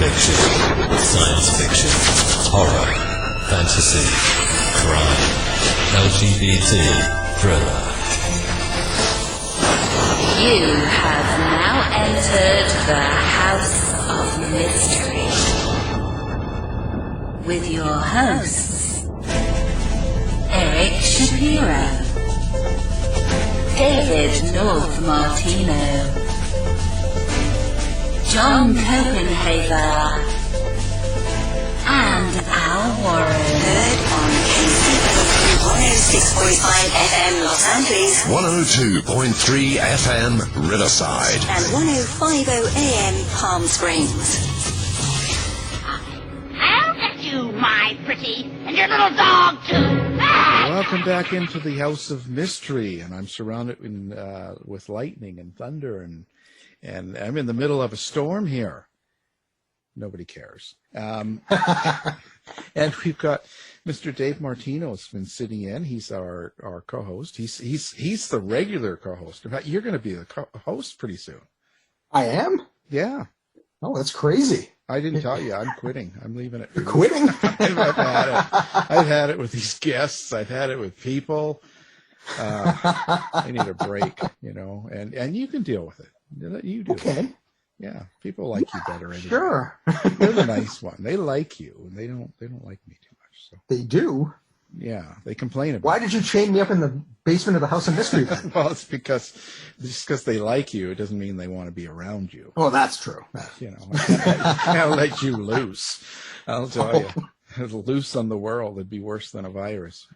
Fiction, science fiction, horror, fantasy, crime, LGBT, thriller. You have now entered the House of Mystery with your hosts, Eric Shapiro, David North Martino, John Copenhaver, and Al Warren. Heard on KCOQ 106.5 FM Los Angeles, 102.3 FM Riverside, and 105.0 AM Palm Springs. I'll get you, my pretty, and your little dog, too. Welcome back into the House of Mystery, and I'm surrounded with lightning and thunder, and I'm in the middle of a storm here. Nobody cares. And we've got Mr. Dave Martino has been sitting in. He's our co-host. He's the regular co-host. In fact, you're going to be the co-host pretty soon. I am? Yeah. Oh, that's crazy. I didn't tell you. I'm quitting. I'm leaving it. You're quitting? I've had it with these guests. I've had it with people. I need a break, and you can deal with it. You do. Okay. Yeah, people like you better anyway. Sure. They're the nice one. They like you, and they don't like me too much. So they do. Yeah, they complain about. Why did you chain me up in the basement of the House of Mystery then? Well, it's because they like you, it doesn't mean they want to be around you. Oh, that's true. I can't let you loose. I'll tell you, loose on the world would be worse than a virus.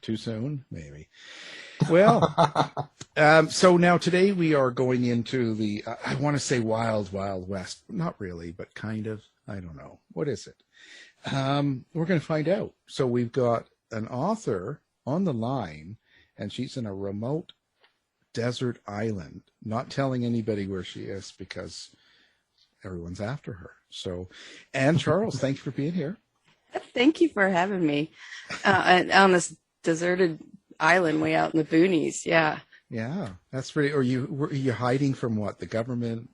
Too soon, maybe. Well, so now today we are going into the, I want to say Wild, Wild West. Not really, but kind of. I don't know. What is it? We're going to find out. So we've got an author on the line, and she's in a remote desert island, not telling anybody where she is because everyone's after her. So, Anne Charles, thank you for being here. Thank you for having me on this deserted island way out in the boonies. Yeah. Yeah, that's pretty. Were you hiding from what? The government?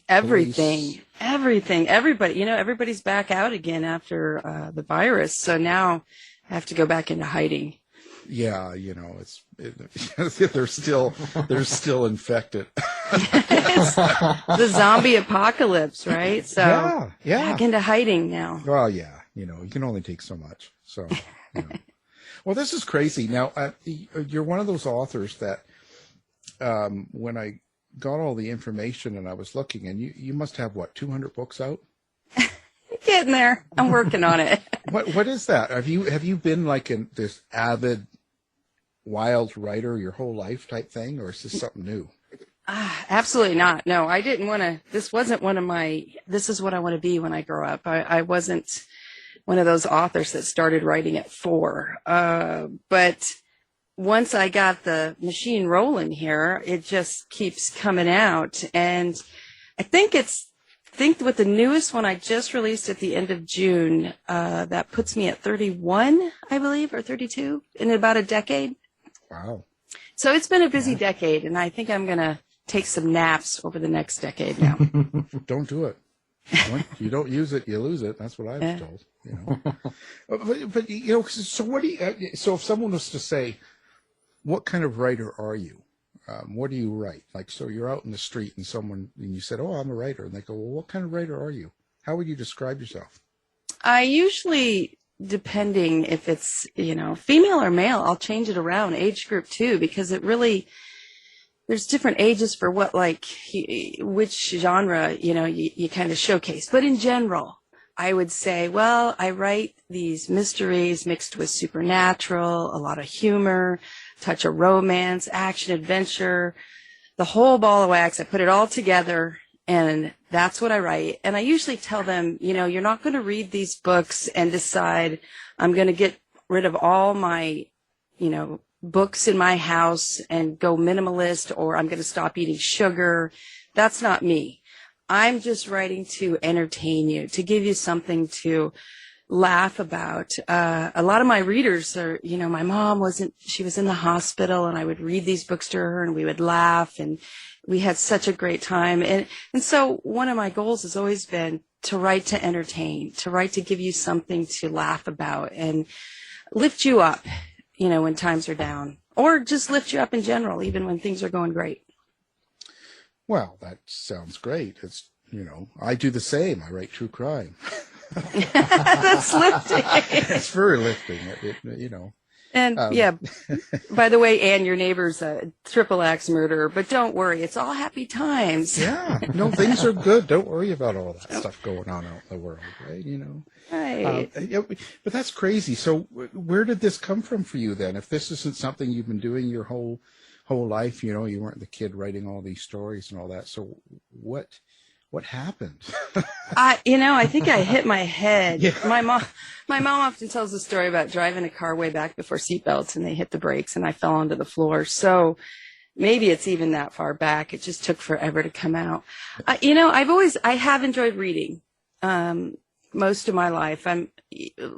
Everything. Everybody. Everybody's back out again after the virus. So now I have to go back into hiding. Yeah, they're still infected. It's the zombie apocalypse, right? So yeah. Back into hiding now. Well, yeah, you can only take so much. So, Well, this is crazy. Now, you're one of those authors that when I got all the information and I was looking, and you must have, 200 books out? Getting there. I'm working on it. What is that? Have you been like this avid wild writer your whole life type thing, or is this something new? Absolutely not. No, I didn't want to. This wasn't one of my. This is what I want to be when I grow up. I wasn't one of those authors that started writing at 4. But once I got the machine rolling here, it just keeps coming out. And I think with the newest one I just released at the end of June, that puts me at 31, I believe, or 32 in about a decade. Wow. So it's been a busy decade, and I think I'm going to take some naps over the next decade now. Don't do it. Once you don't use it, you lose it. That's what I was told. But so what do you? So if someone was to say, "What kind of writer are you? What do you write?" Like, so you're out in the street and you said, "Oh, I'm a writer," and they go, "Well, what kind of writer are you?" How would you describe yourself? I usually, depending if it's female or male, I'll change it around age group too, because it really. There's different ages for which genre, you kind of showcase. But in general, I would say, well, I write these mysteries mixed with supernatural, a lot of humor, touch of romance, action, adventure, the whole ball of wax. I put it all together, and that's what I write. And I usually tell them, you're not going to read these books and decide I'm going to get rid of all my, books in my house and go minimalist, or I'm going to stop eating sugar. That's not me. I'm just writing to entertain you, to give you something to laugh about. A lot of my readers are, my mom she was in the hospital, and I would read these books to her and we would laugh. And we had such a great time. And so one of my goals has always been to write to entertain, to write to give you something to laugh about and lift you up, when times are down, or just lift you up in general, even when things are going great. Well, that sounds great. It's, I do the same. I write true crime. That's lifting. It's very lifting, And by the way, Anne, your neighbor's a triple axe murderer, but don't worry, it's all happy times. Yeah, no, things are good. Don't worry about all that stuff going on out in the world, right? Right. But that's crazy. So where did this come from for you then? If this isn't something you've been doing your whole life, you weren't the kid writing all these stories and all that. So what happened? I think I hit my head. Yeah. My mom often tells the story about driving a car way back before seatbelts and they hit the brakes and I fell onto the floor. So maybe it's even that far back. It just took forever to come out. I have enjoyed reading, most of my life.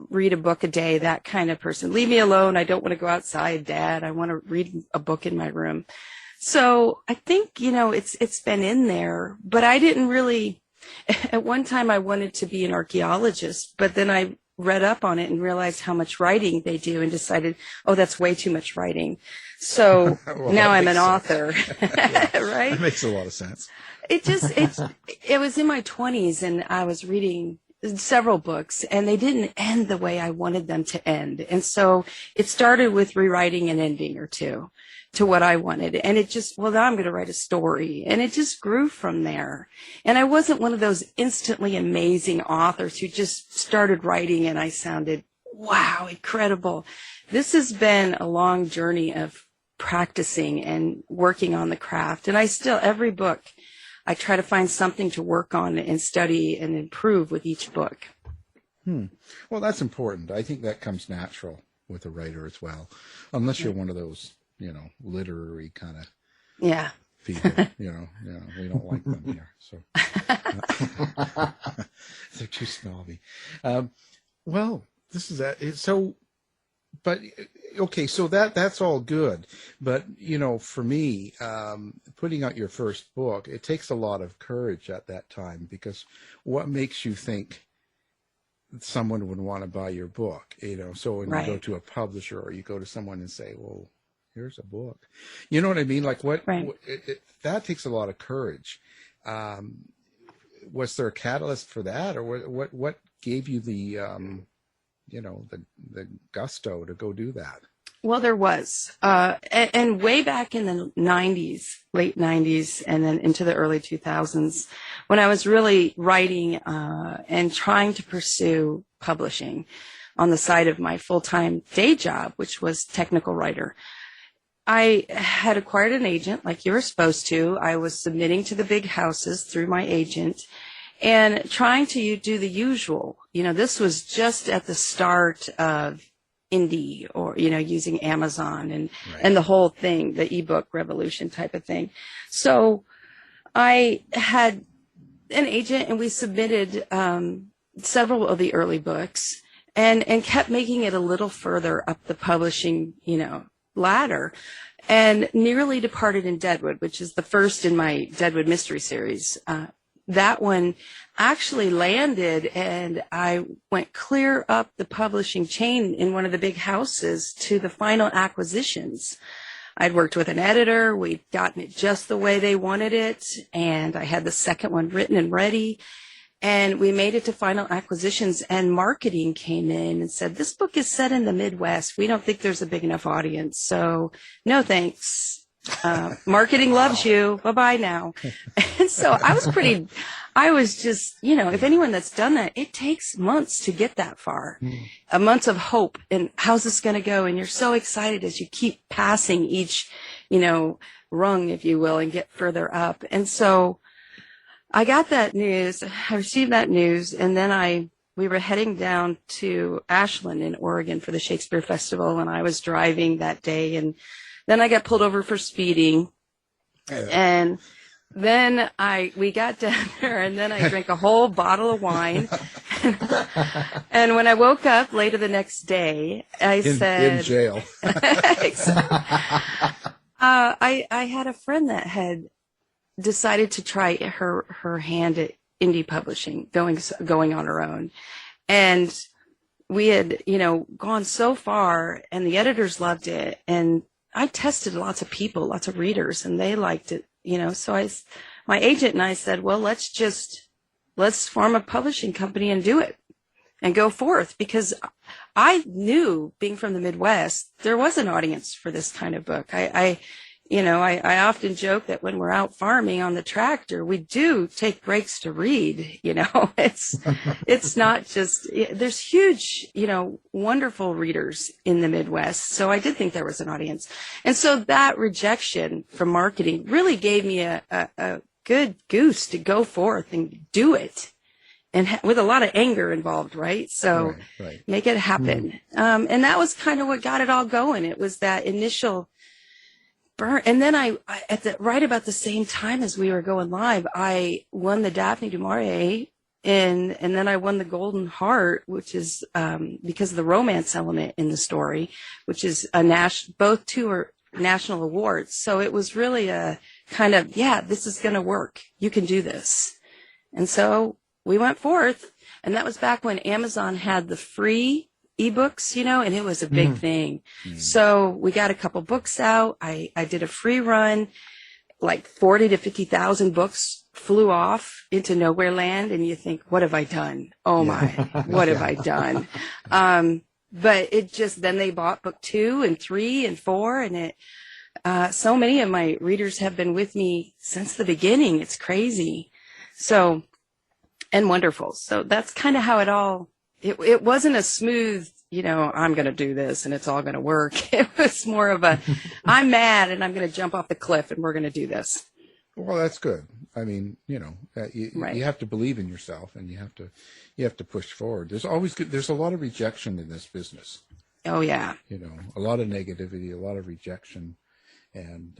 Read a book a day, that kind of person. Leave me alone. I don't want to go outside, Dad. I want to read a book in my room. So I think, it's been in there, but I didn't really, at one time I wanted to be an archaeologist, but then I read up on it and realized how much writing they do and decided, that's way too much writing. So Well, now I'm an sense. author, right? That makes a lot of sense. It was in my 20s and I was reading several books and they didn't end the way I wanted them to end. And so it started with rewriting an ending or two to what I wanted. And it just, now I'm going to write a story. And it just grew from there. And I wasn't one of those instantly amazing authors who just started writing and I sounded, wow, incredible. This has been a long journey of practicing and working on the craft. And every book, I try to find something to work on and study and improve with each book. Well, that's important. I think that comes natural with a writer as well, unless you're one of those, literary kind of people. We don't like them here, so they're too snobby. Well, this is that. So, but okay, so that's all good. But for me, putting out your first book, it takes a lot of courage at that time, because what makes you think someone would want to buy your book? So when you go to a publisher or you go to someone and say, well, here's a book, you know what I mean? Like that takes a lot of courage. Was there a catalyst for that, or what gave you the the gusto to go do that? Well, there was, and way back in the 90s, late 90s, and then into the early 2000s, when I was really writing and trying to pursue publishing on the side of my full-time day job, which was technical writer. I had acquired an agent like you were supposed to. I was submitting to the big houses through my agent and trying to do the usual. This was just at the start of indie or, using Amazon and the whole thing, the ebook revolution type of thing. So I had an agent and we submitted several of the early books and kept making it a little further up the publishing, ladder, and nearly departed in Deadwood, which is the first in my Deadwood mystery series. That one actually landed, and I went clear up the publishing chain in one of the big houses to the final acquisitions. I'd worked with an editor. We'd gotten it just the way they wanted it, and I had the second one written and ready. And we made it to final acquisitions, and marketing came in and said, this book is set in the Midwest. We don't think there's a big enough audience. So no thanks. Marketing loves you. Bye-bye now. And so I was just, if anyone that's done that, it takes months to get that far. Months of hope and how's this going to go? And you're so excited as you keep passing each, rung, if you will, and get further up. And so I got that news. I received that news, and then we were heading down to Ashland in Oregon for the Shakespeare Festival, and I was driving that day, and then I got pulled over for speeding, and then we got down there, and then I drank a whole bottle of wine, and when I woke up later the next day, I said, in jail. I had a friend that had decided to try her hand at indie publishing, going on her own. And we had, gone so far, and the editors loved it. And I tested lots of people, lots of readers, and they liked it, So my agent and I said, well, let's form a publishing company and do it and go forth, because I knew, being from the Midwest, there was an audience for this kind of book. I often joke that when we're out farming on the tractor, we do take breaks to read. It's not just, there's huge, wonderful readers in the Midwest. So I did think there was an audience. And so that rejection from marketing really gave me a good goose to go forth and do it. And with a lot of anger involved, right? So right. Make it happen. And that was kind of what got it all going. It was that initial burn. And then right about the same time as we were going live, I won the Daphne du Maurier, and then I won the Golden Heart, which is because of the romance element in the story, which is both two are national awards. So it was really a kind of, this is going to work. You can do this. And so we went forth, and that was back when Amazon had the free ebooks, and it was a big thing. So we got a couple books out. I did a free run, like 40 to 50,000 books flew off into nowhere land, and you think, what have I done? Oh my, what have I done? But it just, then they bought book 2 and 3 and 4, and so many of my readers have been with me since the beginning. It's crazy. So, and wonderful. So that's kind of how it wasn't a smooth, I'm going to do this and it's all going to work. It was more of I'm mad and I'm going to jump off the cliff and we're going to do this. Well, that's good. I mean, you have to believe in yourself, and you have to push forward. There's a lot of rejection in this business. Oh yeah. A lot of negativity, a lot of rejection, and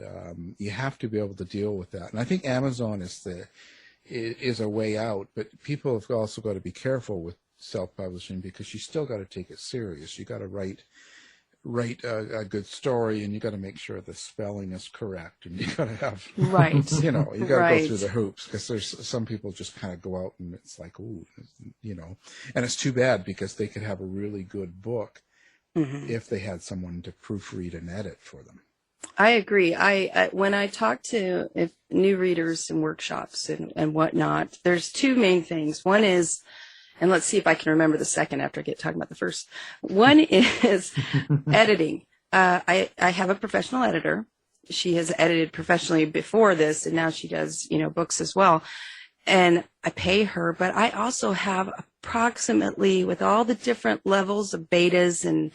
you have to be able to deal with that. And I think Amazon is a way out, but people have also got to be careful with self-publishing, because you still got to take it serious. You got to write a good story, and you got to make sure the spelling is correct, and you got to have you got to go through the hoops, because there's some people just kind of go out and it's like, ooh, and it's too bad, because they could have a really good book if they had someone to proofread and edit for them. I agree. When I talk to new readers in workshops and whatnot, there's two main things. One is, and let's see if I can remember the second after I get talking about the first. One is editing. I have a professional editor. She has edited professionally before this, and now she does, books as well. And I pay her, but I also have approximately, with all the different levels of betas and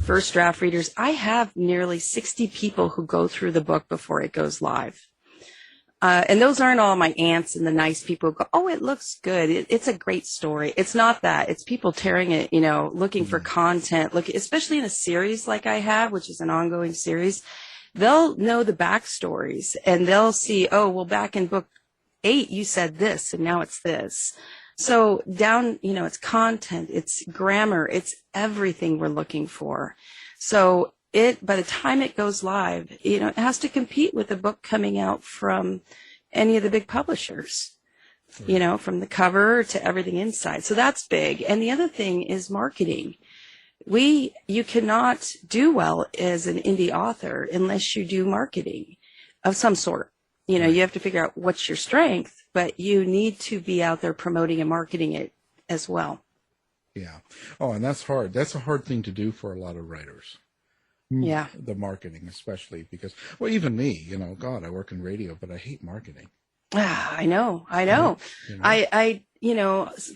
first draft readers, I have nearly 60 people who go through the book before it goes live. And those aren't all my aunts and the nice people who go, oh, it looks good. It's a great story. It's not that. It's people tearing it, looking for content, especially in a series like I have, which is an ongoing series. They'll know the backstories, and they'll see, oh, well, back in book 8, you said this, and now it's this. So down, it's content, it's grammar, it's everything we're looking for. So by the time it goes live, it has to compete with a book coming out from any of the big publishers, from the cover to everything inside. So that's big. And the other thing is marketing. You cannot do well as an indie author unless you do marketing of some sort. You have to figure out what's your strength, but you need to be out there promoting and marketing it as well. Yeah. Oh, and that's hard. That's a hard thing to do for a lot of writers. Yeah. The marketing, especially because, well, even me, God, I work in radio, but I hate marketing. I know.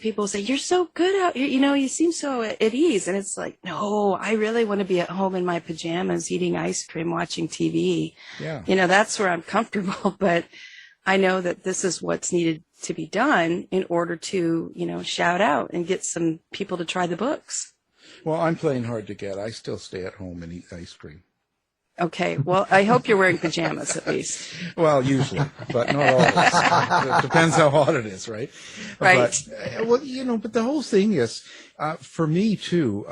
People say, you're so good out here. You seem so at ease. And it's like, no, I really want to be at home in my pajamas, eating ice cream, watching TV. Yeah. That's where I'm comfortable. But I know that this is what's needed to be done in order to, shout out and get some people to try the books. Well, I'm playing hard to get. I still stay at home and eat ice cream. Okay. Well, I hope you're wearing pajamas at least. Well, usually, but not always. It depends how hot it is, right? Right. But the whole thing is, for me too,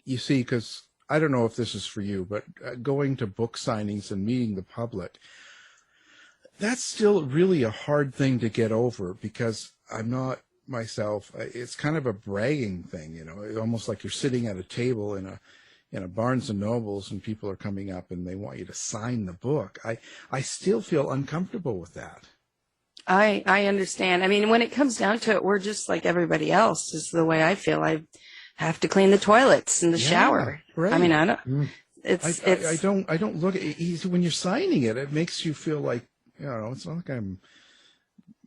you see, because I don't know if this is for you, but going to book signings and meeting the public, that's still really a hard thing to get over because I'm not myself. It's kind of a bragging thing, you know, almost like you're sitting at a table in a Barnes and Nobles and people are coming up and they want you to sign the book. I still feel uncomfortable with that. I understand. I mean, when it comes down to it, we're just like everybody else, is the way I feel. I have to clean the toilets and the shower. Right. I mean, I don't, I don't look at it. When you're signing it, it makes you feel like, you know, it's not like I'm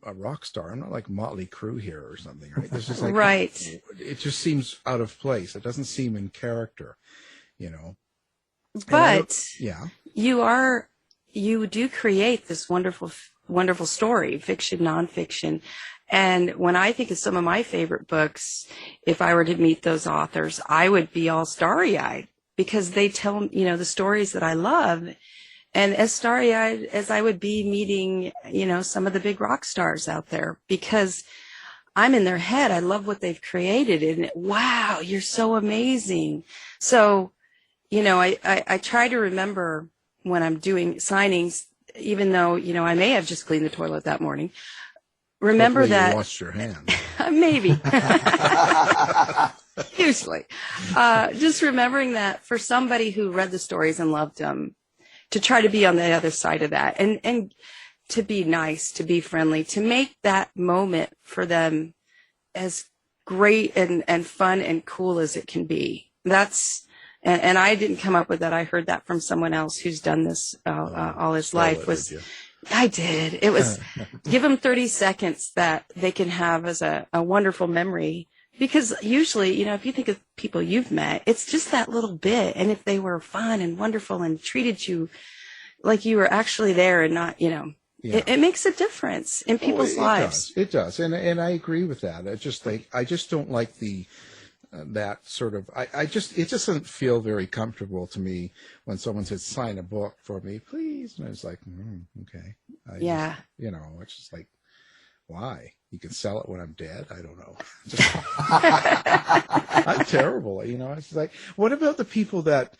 a rock star. I'm not like Motley Crue here or something, right? This is like, right. It just seems out of place. It doesn't seem in character, you know. But yeah, you do create this wonderful story, fiction, nonfiction. And when I think of some of my favorite books, if I were to meet those authors, I would be all starry-eyed because they tell, you know, the stories that I love. And as starry-eyed as I would be meeting, you know, some of the big rock stars out there, because I'm in their head. I love what they've created. And wow, you're so amazing. So, you know, I try to remember when I'm doing signings, even though, you know, I may have just cleaned the toilet that morning. Remember hopefully that. You washed your hands. Maybe. Usually. Just remembering that for somebody who read the stories and loved them, to try to be on the other side of that and to be nice, to be friendly, to make that moment for them as great and fun and cool as it can be. And I didn't come up with that. I heard that from someone else who's done this all his life. I did. It was give them 30 seconds that they can have as a wonderful memory. Because usually, you know, if you think of people you've met, it's just that little bit. And if they were fun and wonderful and treated you like you were actually there and not, you know, it makes a difference in people's lives. It does. And I agree with that. I just don't like that sort of, it just doesn't feel very comfortable to me when someone says, sign a book for me, please. And I was like, okay. You know, it's just like, why? You can sell it when I'm dead? I don't know. I'm terrible. You know, it's like, what about the people that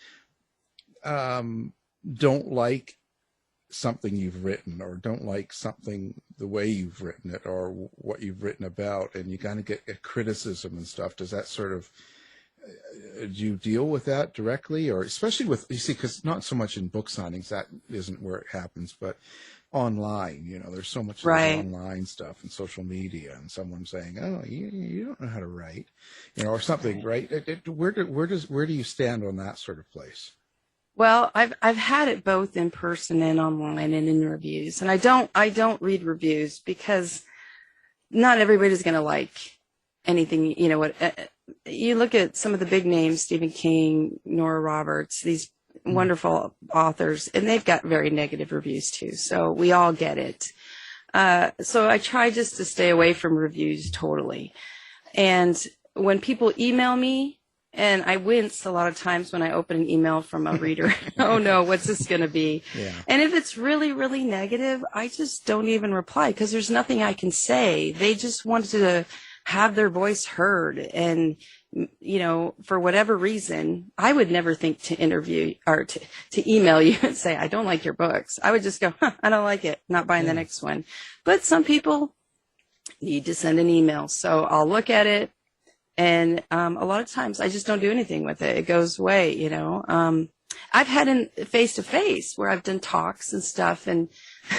don't like something you've written or don't like something the way you've written it or what you've written about, and you kind of get a criticism and stuff? Does that sort of, do you deal with that directly? Or especially with, you see, because not so much in book signings, that isn't where it happens, but online, you know, there's so much online stuff and social media, and someone saying, oh, you don't know how to write, you know, or something, right? Where do you stand on that sort of place? Well, I've had it both in person and online and in reviews. And I don't read reviews because not everybody's going to like anything. You know what, you look at some of the big names, Stephen King, Nora Roberts, these wonderful authors, and they've got very negative reviews too. So we all get it. So I try just to stay away from reviews totally. And when people email me, and I wince a lot of times when I open an email from a reader. Oh no, what's this going to be? Yeah. And if it's really, really negative, I just don't even reply because there's nothing I can say. They just want to have their voice heard. And, you know, for whatever reason, I would never think to interview or to email you and say, I don't like your books. I would just go, I don't like it. Not buying the next one. But some people need to send an email. So I'll look at it. And a lot of times I just don't do anything with it. It goes away, you know. I've had it face-to-face where I've done talks and stuff. And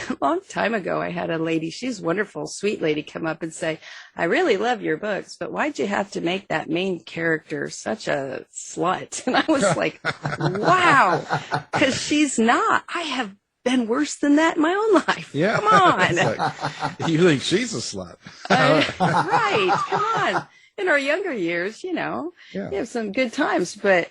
a long time ago, I had a lady, she's a wonderful, sweet lady, come up and say, I really love your books, but why'd you have to make that main character such a slut? And I was like, wow, because she's not. I have been worse than that in my own life. Yeah. Come on. Like, you think she's a slut. Right. Come on. In our younger years, you know, you have some good times. But,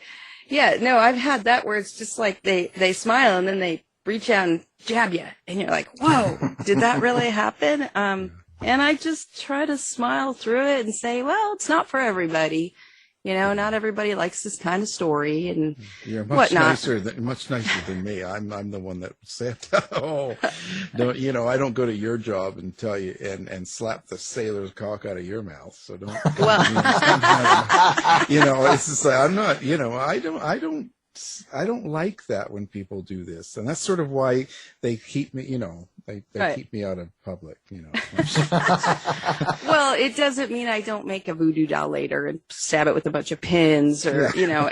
yeah, no, I've had that where it's just like they smile and then they reach out and jab you. And you're like, whoa, did that really happen? And I just try to smile through it and say, well, it's not for everybody. You know, not everybody likes this kind of story and you're much nicer than me. I'm the one that said, oh, no, you know, I don't go to your job and tell you and slap the sailor's cock out of your mouth. So don't. Well, you know, it's just like, I'm not. You know, I don't like that when people do this, and that's sort of why they keep me. You know, They Right. keep me out of public, you know. Well, it doesn't mean I don't make a voodoo doll later and stab it with a bunch of pins or, you know,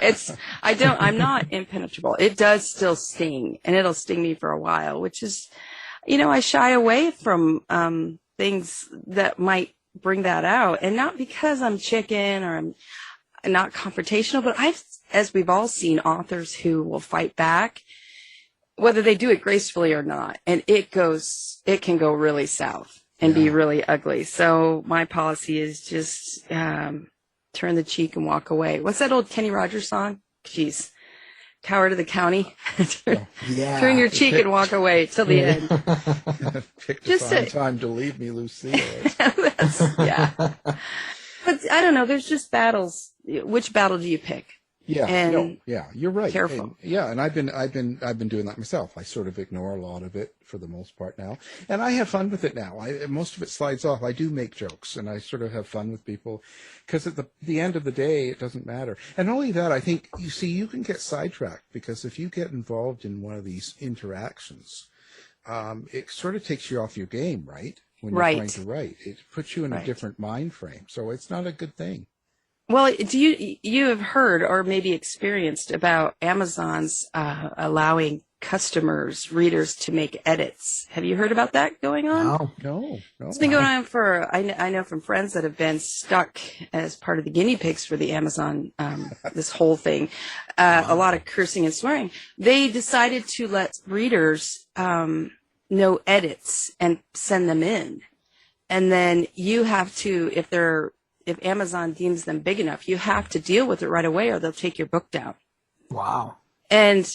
I'm not impenetrable. It does still sting, and it'll sting me for a while, which is, you know, I shy away from things that might bring that out. And not because I'm chicken or I'm not confrontational, but as we've all seen, authors who will fight back, whether they do it gracefully or not. And it can go really south and be really ugly. So my policy is just turn the cheek and walk away. What's that old Kenny Rogers song? Jeez. Coward of the County. Turn your cheek and walk away till the end. Picked a fine time to leave me, Lucille. Yeah. But I don't know. There's just battles. Which battle do you pick? Yeah, you're right. Careful. And I've been doing that myself. I sort of ignore a lot of it for the most part now, and I have fun with it now. Most of it slides off. I do make jokes, and I sort of have fun with people, because at the end of the day, it doesn't matter. And not only that, I think you can get sidetracked, because if you get involved in one of these interactions, it sort of takes you off your game, right? When you're trying to write, it puts you in a different mind frame. So it's not a good thing. Well, you have heard or maybe experienced about Amazon's allowing readers to make edits. Have you heard about that going on? No. It's been going on for, I know from friends that have been stuck as part of the guinea pigs for the Amazon, this whole thing, a lot of cursing and swearing. They decided to let readers know edits and send them in. And then you have to, if Amazon deems them big enough, you have to deal with it right away or they'll take your book down. Wow. And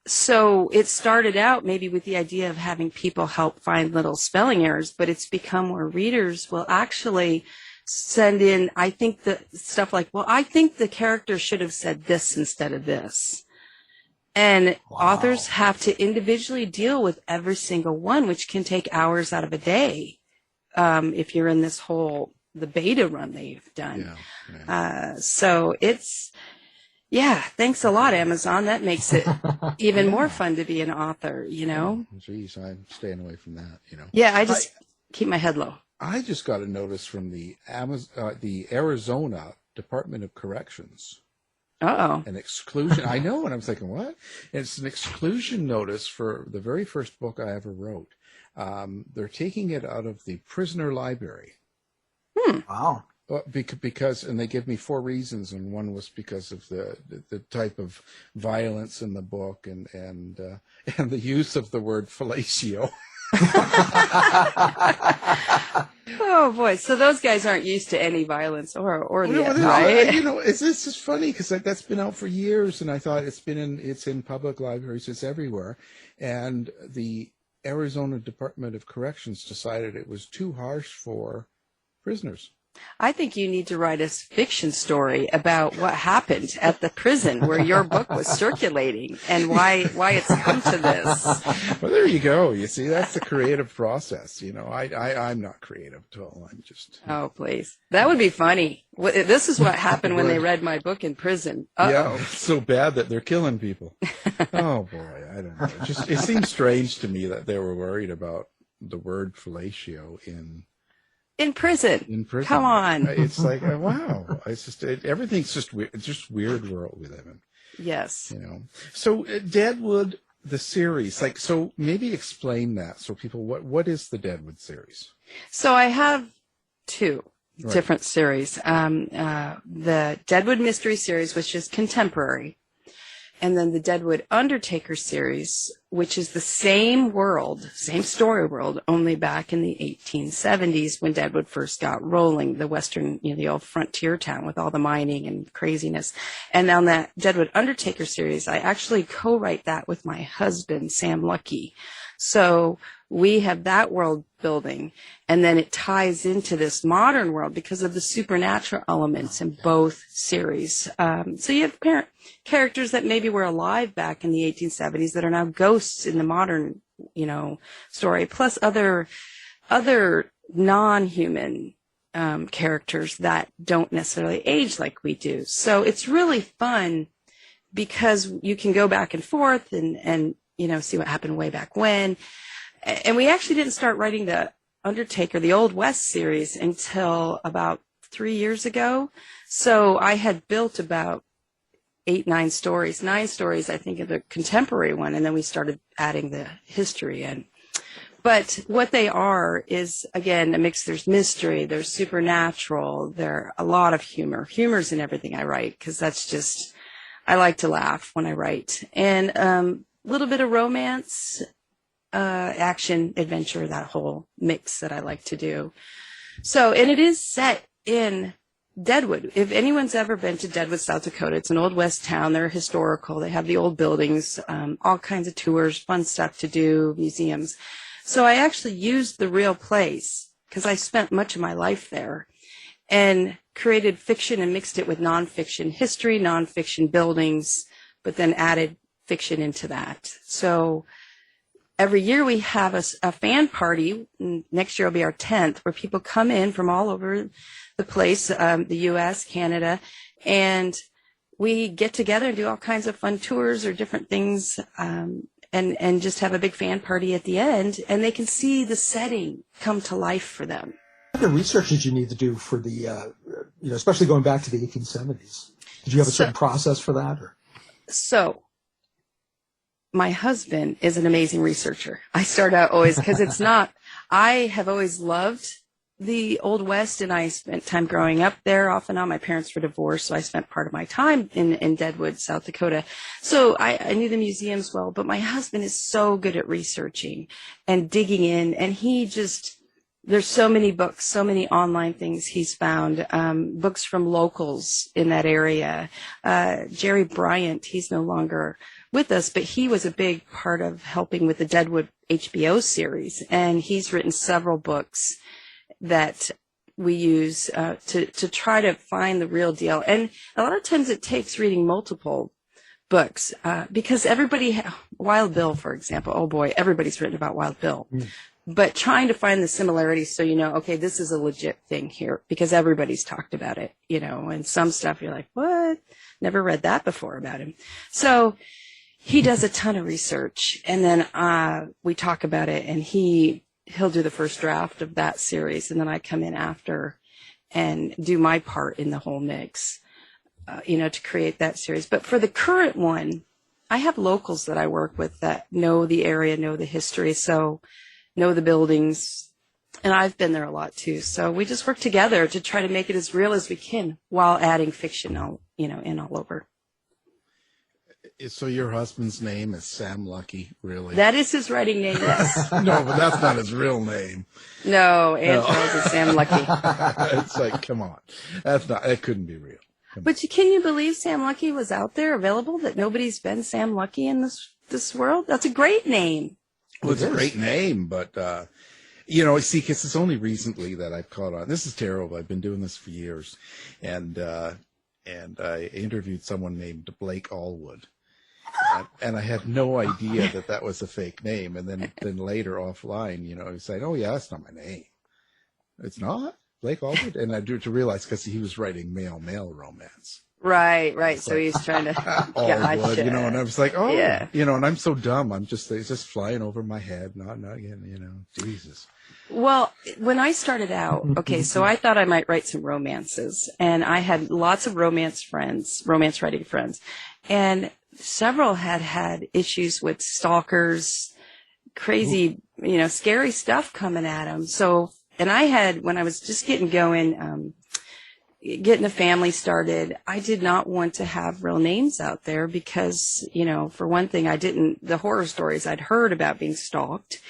so it started out maybe with the idea of having people help find little spelling errors, but it's become where readers will actually send in, I think, the stuff like, well, I think the character should have said this instead of this. And authors have to individually deal with every single one, which can take hours out of a day if you're in the beta run they've done. So it's, thanks a lot, Amazon. That makes it even more fun to be an author, you know? Geez, I'm staying away from that, you know? Yeah, I just keep my head low. I just got a notice from the Arizona Department of Corrections. Uh-oh. An exclusion. I know, and I'm thinking, what? It's an exclusion notice for the very first book I ever wrote. They're taking it out of the prisoner library. Wow. Because, and they give me 4 reasons, and one was because of the type of violence in the book and the use of the word fellatio. Oh boy! So those guys aren't used to any violence or the right? You know, it's just funny because that's been out for years, and I thought it's in public libraries, it's everywhere, and the Arizona Department of Corrections decided it was too harsh for prisoners. I think you need to write a fiction story about what happened at the prison where your book was circulating and why it's come to this. Well, there you go. You see, that's the creative process. You know, I'm not creative at all. I'm just. Oh, please. That would be funny. This is what happened when they read my book in prison. Uh-oh. Yeah, it's so bad that they're killing people. Oh, boy. I don't know. It seems strange to me that they were worried about the word fellatio in prison. Come on. It's like, wow. It's just everything's just weird. It's just weird world we live in. Yes. You know. So Deadwood, the series, so maybe explain that. So people, what is the Deadwood series? So I have 2 different series. The Deadwood Mystery series, which is contemporary. And then the Deadwood Undertaker series, which is the same story world, only back in the 1870s when Deadwood first got rolling, the western, the old frontier town with all the mining and craziness. And on that Deadwood Undertaker series, I actually co-write that with my husband, Sam Lucky. So we have that world building, and then it ties into this modern world because of the supernatural elements in both series. So you have characters that maybe were alive back in the 1870s that are now ghosts in the modern, story, plus other non-human characters that don't necessarily age like we do. So it's really fun because you can go back and forth and see what happened way back when. And we actually didn't start writing the Undertaker, the Old West series, until about 3 years ago. So I had built about 9 stories, I think, of the contemporary one, and then we started adding the history in. But what they are is, again, a mix. There's mystery, there's supernatural, there a lot of humor. Humor's in everything I write, because that's just, I like to laugh when I write. And a little bit of romance, action, adventure, that whole mix that I like to do. So, and it is set in Deadwood. If anyone's ever been to Deadwood, South Dakota, it's an old West town. They're historical. They have the old buildings, all kinds of tours, fun stuff to do, museums. So I actually used the real place because I spent much of my life there, and created fiction and mixed it with nonfiction history, nonfiction buildings, but then added fiction into that. So every year we have a fan party. Next year will be our 10th, where people come in from all over the place, the U.S., Canada, and we get together and do all kinds of fun tours or different things, and just have a big fan party at the end, and they can see the setting come to life for them. What kind of research did you need to do for the, especially going back to the 1870s? Did you have a certain process for that? Or? So my husband is an amazing researcher. I start out always, because it's not, I have always loved the Old West, and I spent time growing up there off and on. My parents were divorced, so I spent part of my time in Deadwood, South Dakota. So I knew the museums well, but my husband is so good at researching and digging in, and there's so many books, so many online things he's found, books from locals in that area. Jerry Bryant, he's no longer with us, but he was a big part of helping with the Deadwood HBO series, and he's written several books that we use to try to find the real deal. And a lot of times it takes reading multiple books because Wild Bill, for example, oh boy, everybody's written about Wild Bill. But trying to find the similarities so okay, this is a legit thing here because everybody's talked about it, and some stuff you're like, what? Never read that before about him. So he does a ton of research, and then we talk about it, and he'll do the first draft of that series, and then I come in after and do my part in the whole mix, to create that series. But for the current one, I have locals that I work with that know the area, know the history, so know the buildings, and I've been there a lot too. So we just work together to try to make it as real as we can while adding fiction, in all over. So your husband's name is Sam Lucky, really? That is his writing name, yes. No, but that's not his real name. No, Angela is Sam Lucky. It's like, come on. That couldn't be real. But can you believe Sam Lucky was out there available, that nobody's been Sam Lucky in this world? That's a great name. Well, it's a great name, but, see, because it's only recently that I've caught on. This is terrible. I've been doing this for years. And I interviewed someone named Blake Allwood. And I had no idea that was a fake name. And then later offline, he said, oh, yeah, that's not my name. It's not? Blake Allwood? And I do to realize because he was writing male romance. Right. So he's trying to Allwood, and I was like, oh, yeah. And I'm so dumb. it's just flying over my head. Not again, Jesus. Well, when I started out, okay, so I thought I might write some romances, and I had lots of romance writing friends, and several had issues with stalkers, crazy, scary stuff coming at them. So, and I had, when I was just getting going, getting the family started, I did not want to have real names out there because, for one thing, the horror stories I'd heard about being stalked.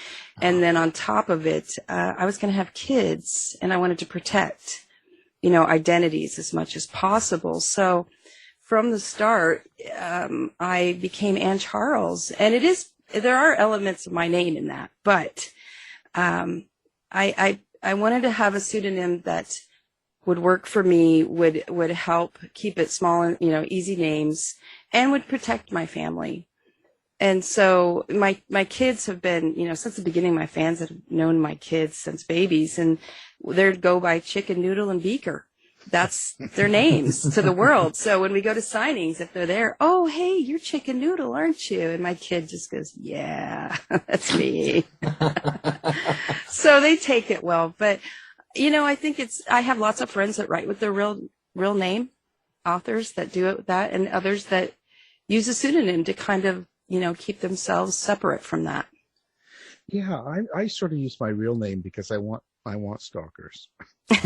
And then on top of it, I was going to have kids, and I wanted to protect, identities as much as possible. So from the start, I became Ann Charles, and there are elements of my name in that, but I wanted to have a pseudonym that would work for me, would help keep it small and, easy names, and would protect my family. And so my kids have been, since the beginning, my fans have known my kids since babies, and they'd go by Chicken, Noodle, and Beaker. that's their names to the world. So when we go to signings, if they're there, oh, hey, you're Chicken Noodle, aren't you? And my kid just goes, yeah, that's me. So they take it well. But, I think I have lots of friends that write with their real name, authors that do it with that, and others that use a pseudonym to kind of, keep themselves separate from that. Yeah, I sort of use my real name because I want stalkers. All